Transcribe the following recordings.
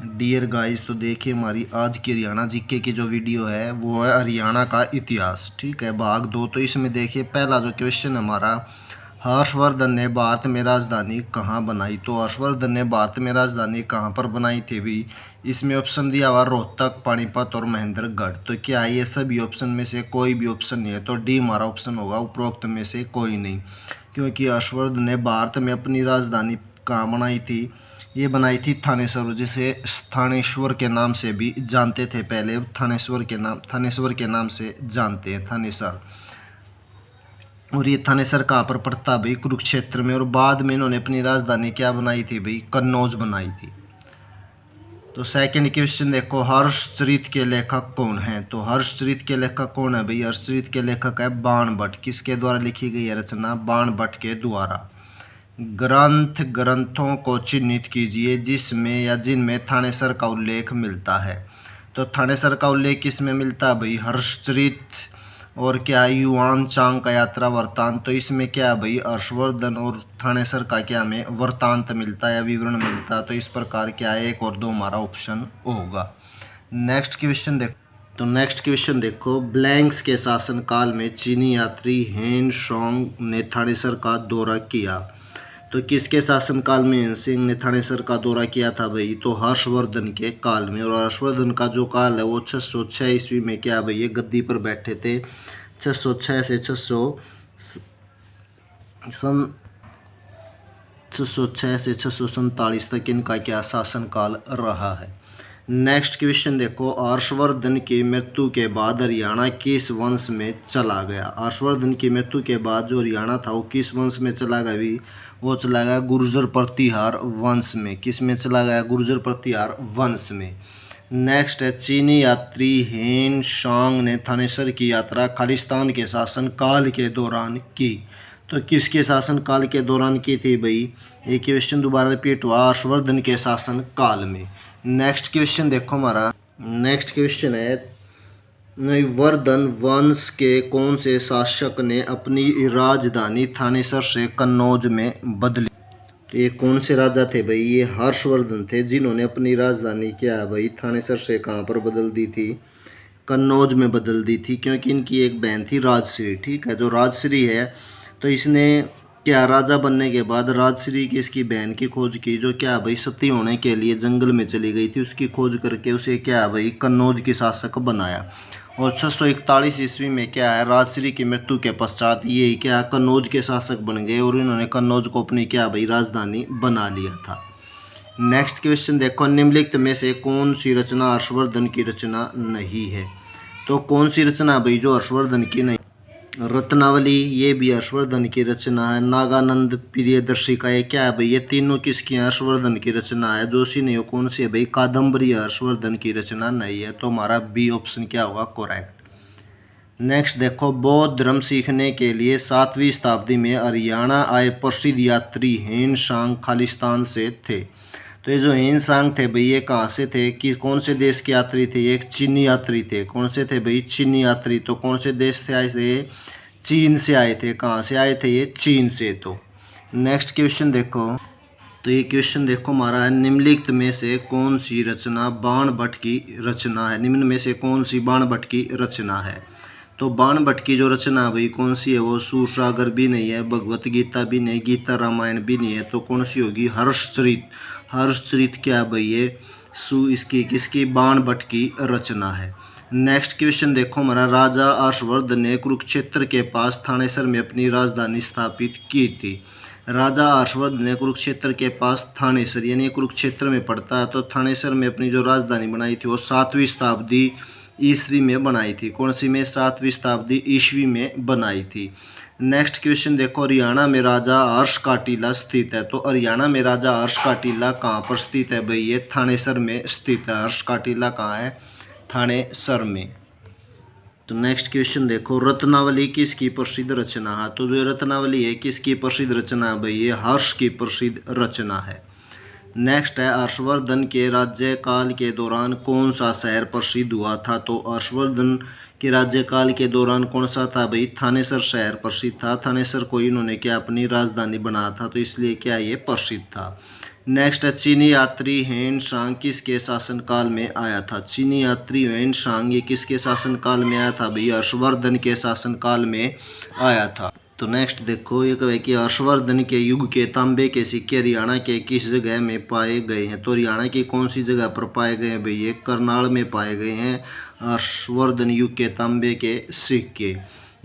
Dear guys, तो देखिए हमारी आज की हरियाणा जीके की जो वीडियो है वो है हरियाणा का इतिहास। ठीक है, भाग 2। तो इसमें देखिए पहला जो क्वेश्चन हमारा, हर्षवर्धन ने भारत में राजधानी कहाँ बनाई। तो हर्षवर्धन ने भारत में राजधानी कहाँ पर बनाई थी भी। इसमें ऑप्शन दिया हुआ रोहतक, पानीपत और महेंद्रगढ़। तो क्या ये सभी ऑप्शन में से कोई भी ऑप्शन नहीं है? तो डी हमारा ऑप्शन होगा, उपरोक्त में से कोई नहीं, क्योंकि हर्षवर्धन ने भारत में अपनी राजधानी कहाँ बनाई थी। ये बनाई थी थानेश्वर, जिसे थानेश्वर के नाम से भी जानते थे पहले। थानेश्वर के नाम से जानते हैं, थानेसर। और ये थानेसर कहाँ पर पड़ता भाई? कुरुक्षेत्र में। और बाद में इन्होंने अपनी राजधानी क्या बनाई थी भाई? कन्नौज बनाई थी। तो सेकंड क्वेश्चन देखो, हर्षचरित के लेखक कौन हैं। तो हर्षचरित के लेखक कौन है भाई? हर्षचरित के लेखक है बाणभट्ट। किसके द्वारा लिखी गई है रचना? बाणभट्ट के द्वारा। ग्रंथों को चिन्हित कीजिए जिसमें या जिनमें थानेसर का उल्लेख मिलता है। तो थानेसर का उल्लेख किस में मिलता है भाई? हर्षचरित और क्या युआन चांग का यात्रा वृत्तांत। तो इसमें क्या है भाई? हर्षवर्धन और थानेसर का क्या में वृत्तांत मिलता है या विवरण मिलता है। तो इस प्रकार क्या है, 1 और 2 हमारा ऑप्शन होगा। नेक्स्ट क्वेश्चन देखो। तो नेक्स्ट क्वेश्चन देखो, ब्लैंक्स के शासनकाल में चीनी यात्री हेन सोंग ने थानेसर का दौरा किया। तो किसके शासनकाल में हेन सिंह ने थानेसर का दौरा किया था भाई? तो हर्षवर्धन के काल में। और हर्षवर्धन का जो काल है वो 606 ईस्वी में क्या भाई ये गद्दी पर बैठे थे। 606 से 647 तक इनका क्या शासनकाल रहा है। नेक्स्ट क्वेश्चन देखो, हर्षवर्धन की मृत्यु के बाद हरियाणा किस वंश में चला गया। हर्षवर्धन की मृत्यु के बाद जो हरियाणा था वो किस वंश में चला गया भी? वो चला गया गुर्जर प्रतिहार वंश में। किस में चला गया? गुर्जर प्रतिहार वंश में। नेक्स्ट है, चीनी यात्री हेन सांग ने थानेसर की यात्रा खालिस्तान के शासन काल के दौरान की। तो किसके शासन काल के दौरान की थी भाई? ये क्वेश्चन दोबारा रिपीट हुआ, हर्षवर्धन के शासन काल में। नेक्स्ट क्वेश्चन देखो हमारा, नेक्स्ट क्वेश्चन है, वर्धन वंश के कौन से शासक ने अपनी राजधानी थानेसर से कन्नौज में बदली। तो ये कौन से राजा थे भाई? ये हर्षवर्धन थे, जिन्होंने अपनी राजधानी क्या है भाई थानेसर से कहाँ पर बदल दी थी? कन्नौज में बदल दी थी, क्योंकि इनकी एक बहन थी राजश्री। ठीक है, जो राजश्री है तो इसने क्या राजा बनने के बाद राजश्री की इसकी बहन की खोज की, जो क्या भाई सती होने के लिए जंगल में चली गई थी। उसकी खोज करके उसे क्या भाई कन्नौज की शासक बनाया। और 641 ईस्वी में क्या है, राजश्री की मृत्यु के पश्चात ये क्या कन्नौज के शासक बन गए और इन्होंने कन्नौज को अपनी क्या भाई राजधानी बना लिया था। नेक्स्ट क्वेश्चन देखो, निम्नलिखित में से कौन सी रचना हर्षवर्धन की रचना नहीं है। तो कौन सी रचना भाई जो हर्षवर्धन की नहीं? रत्नावली, ये भी हर्षवर्धन की रचना है। नागानंद प्रियदर्शिका, ये क्या है भाई? ये तीनों किसकी हर्षवर्धन की रचना है। जोशी नहीं हो, कौन सी है भाई? कादम्बरी हर्षवर्धन की रचना नहीं है। तो हमारा बी ऑप्शन क्या होगा करेक्ट। नेक्स्ट देखो, बौद्ध धर्म सीखने के लिए 7वीं शताब्दी में हरियाणा आए प्रसिद्ध यात्री हेन सांग खालिस्तान से थे। तो ये जो हेन सांग थे भाई ये कहाँ से थे, कि कौन से देश के यात्री थे? ये एक चीनी यात्री थे। कौन से थे भाई? चीनी यात्री। तो कौन से देश से आए थे? चीन से आए थे। कहाँ से आए थे ये? चीन से। तो नेक्स्ट क्वेश्चन देखो, तो ये क्वेश्चन देखो हमारा है, निम्नलिखित में से कौन सी रचना बाणभट्ट की रचना है। निम्न में से कौन सी बाणभट्ट की रचना है? तो बाणभट्ट की जो रचना भाई कौन सी है? वो सूरसागर भी नहीं है, भगवत गीता भी नहीं, गीता रामायण भी नहीं है। तो कौन सी होगी? हर्षचरित। हर्षचरित क्या भाई ये इसकी किसकी? बाणभट्ट की रचना है। नेक्स्ट क्वेश्चन देखो हमारा, राजा हर्षवर्धन ने कुरुक्षेत्र के पास थानेसर में अपनी राजधानी स्थापित की थी। राजा हर्षवर्धन ने कुरुक्षेत्र के पास थानेसर यानी कुरुक्षेत्र में पड़ता है, तो थानेसर में अपनी जो राजधानी बनाई थी वो 7वीं शताब्दी ईस्वी में बनाई थी। कौन सी में? 7वीं शताब्दी ईस्वी में बनाई थी। नेक्स्ट क्वेश्चन देखो, हरियाणा में राजा हर्ष का टीला स्थित है। तो हरियाणा में राजा हर्ष का टीला कहाँ पर स्थित है भाई? ये थानेसर में स्थित है। हर्ष का टीला कहाँ है? थानेसर में। तो नेक्स्ट क्वेश्चन देखो, रत्नावली किसकी प्रसिद्ध रचना है। तो जो रत्नावली है किसकी प्रसिद्ध रचना है भाई? ये हर्ष की प्रसिद्ध रचना है। नेक्स्ट है, हर्षवर्धन के राज्यकाल के दौरान कौन सा शहर प्रसिद्ध हुआ था। तो हर्षवर्धन के राज्यकाल के दौरान कौन सा था भाई? थानेसर शहर प्रसिद्ध था। थानेसर को इन्होंने क्या अपनी राजधानी बनाया था, तो इसलिए क्या ये प्रसिद्ध था। नेक्स्ट है चीनी यात्री हेन सांग किसके शासनकाल में आया था। चीनी यात्री हेन सांग ये किसके शासनकाल में आया था भाई, हर्षवर्धन के शासनकाल में आया था। तो नेक्स्ट देखो ये कहे कि हर्षवर्धन के युग के तांबे के सिक्के हरियाणा के किस जगह में पाए गए हैं। तो हरियाणा की कौन सी जगह पर पाए गए हैं भाई, ये करनाल में पाए गए हैं हर्षवर्धन युग के तांबे के सिक्के।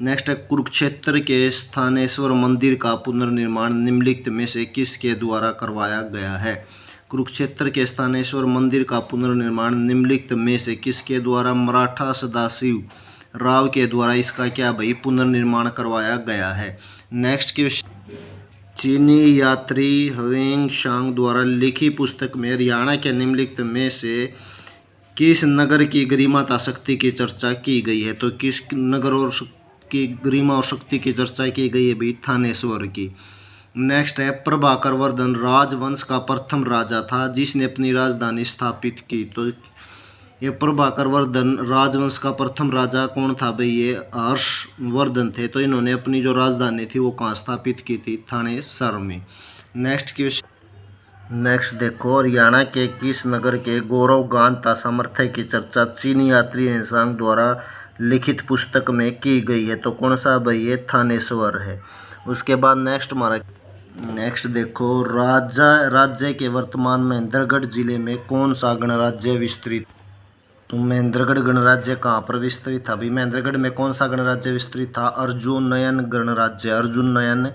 नेक्स्ट है कुरुक्षेत्र के स्थानेश्वर मंदिर का पुनर्निर्माण निम्नलिखित में से किसके द्वारा करवाया गया है। कुरुक्षेत्र के स्थानेश्वर मंदिर का पुनर्निर्माण निम्नलिखित में से किसके द्वारा, मराठा सदाशिव राव के द्वारा इसका क्या भाई पुनर्निर्माण करवाया गया है। नेक्स्ट क्वेश्चन, चीनी यात्री ह्वेन सांग द्वारा लिखी पुस्तक में हरियाणा के निम्नलिखित में से किस नगर की गरिमा शक्ति की चर्चा की गई है। तो किस नगर और की गरिमा और शक्ति की चर्चा की गई है भाई, थानेश्वर की। नेक्स्ट है प्रभाकर वर्धन राजवंश का प्रथम राजा था जिसने अपनी राजधानी स्थापित की। तो ये प्रभाकर वर्धन राजवंश का प्रथम राजा कौन था भाई, ये हर्षवर्धन थे। तो इन्होंने अपनी जो राजधानी थी वो कहाँ स्थापित की थी, थानेसर में। नेक्स्ट क्वेश्चन, नेक्स्ट देखो हरियाणा के किस नगर के गौरव गान तथा सामर्थ्य की चर्चा चीनी यात्री हेनसांग द्वारा लिखित पुस्तक में की गई है। तो कौन सा भाई, ये थानेश्वर है। उसके बाद नेक्स्ट हमारा नेक्स्ट देखो राज्य के वर्तमान महेंद्रगढ़ जिले में कौन सा गणराज्य विस्तृत। तो महेंद्रगढ़ गणराज्य कहाँ पर विस्तृत था भाई, महेंद्रगढ़ में कौन सा गणराज्य विस्तृत था, अर्जुन नयन गणराज्य। अर्जुन नयन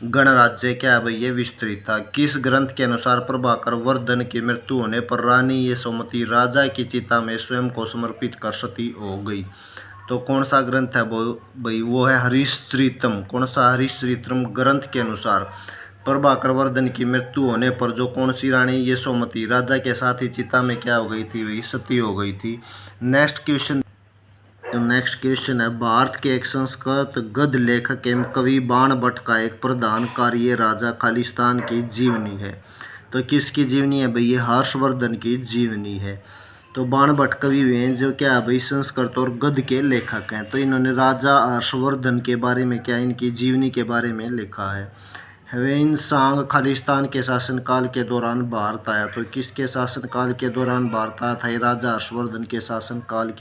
गणराज्य क्या है भाई, ये विस्तृत था। किस ग्रंथ के अनुसार प्रभाकर वर्धन की मृत्यु होने पर रानी यशोमती राजा की चिता में स्वयं को समर्पित कर सती हो गई। तो कौन सा ग्रंथ है वो भाई, वो है हरिश्चरितम। कौन सा हरिश्चरितम ग्रंथ के अनुसार प्रभाकर वर्धन की मृत्यु होने पर जो कौन सी रानी यशोमती राजा के साथ ही चिता में क्या हो गई थी, वही सती हो गई थी। नेक्स्ट क्वेश्चन है भारत के एक संस्कृत गद्य लेखक एवं कवि बाण भट्ट का एक प्रधान कार्य राजा खालिस्तान की जीवनी है। तो किसकी जीवनी है भाई, ये हर्षवर्धन की जीवनी है। तो बाण भट्ट कवि हैं जो क्या है भाई, संस्कृत और गद्य के लेखक हैं। तो इन्होंने राजा हर्षवर्धन के बारे में क्या, इनकी जीवनी के बारे में लिखा है। ह्वेन सांग खालिस्तान के शासनकाल के दौरान भारत आया। तो किसके शासनकाल के दौरान भारत आया था, ये राजा हर्षवर्धन के शासनकाल के